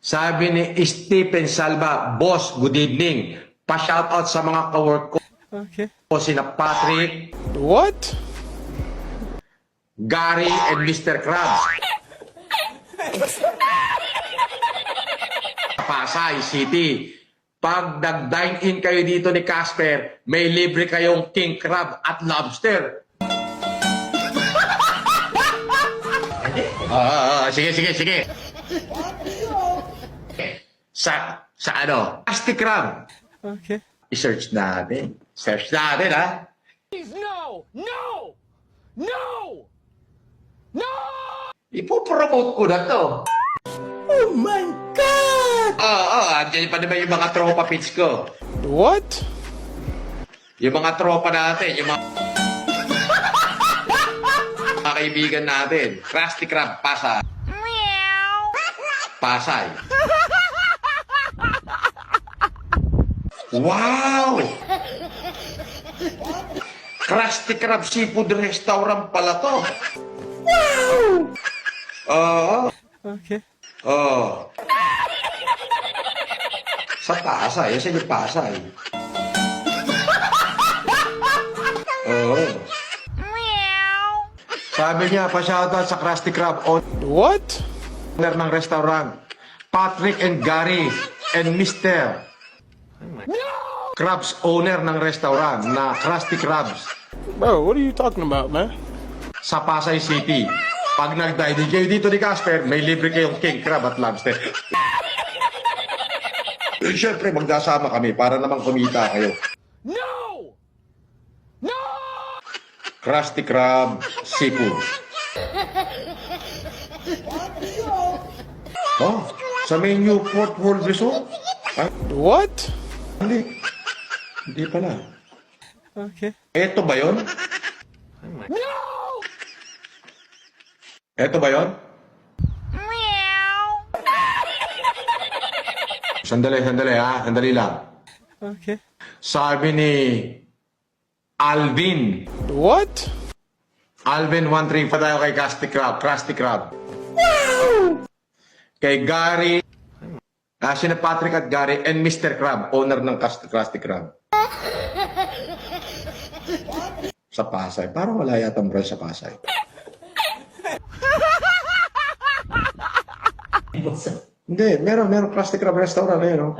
Sabi ni Stephen Salva, Boss, good evening. Pa-shoutout sa mga kawork ko. Okay. Sina Patrick, What? Gary, and Mr. Krabs. Pasay City. Pag nag-dine-in kayo dito ni Casper, may libre kayong king crab at lobster. Sige. Sa ano? Plastic crab. Okay. I-search natin. Search natin, ha? No! No! No! No! Ipopromote ko na to. Oh my God! Andyan pa naman yung mga tropa pits ko. What? Yung mga tropa natin, yung mga mga kaibigan natin. Krusty Krab, Pasay. Pasay. Wow! Krusty Krab Seafood Restaurant pala to. Wow! Oo. Okay. Oo. Sa Pasay. Sa yung Pasay. Oo. Sabi niya, pa-shoutout sa Krusty Krab What? owner ng restaurant. Patrick and Gary and Mr. Krabs owner ng restaurant na Krusty Krabs Bro, what are you talking about, man? sa Pasay City. Pag nag-dine kayo dito ni Casper, may libre kayong king crab at lobster. Siyempre, magkasama kami para naman kumita kayo. No! No! Krusty Krab Seafood. Oh, sa may Newport World Resort? Ay, What? hindi. Hindi pala. Okay. Eto ba yun? No! Eto ba yun? Sandali ha. Sandali lang. Okay. Sabi ni Alvin. What? Alvin 135 tayo kay Krusty Krab. Wow! Kay Gary. Sina Patrick at Gary and Mr. Krab, owner ng Krusty Krab. Sa Pasay. Parang wala yata branch sa Pasay. Hindi, meron Krusty Krab restaurant, no?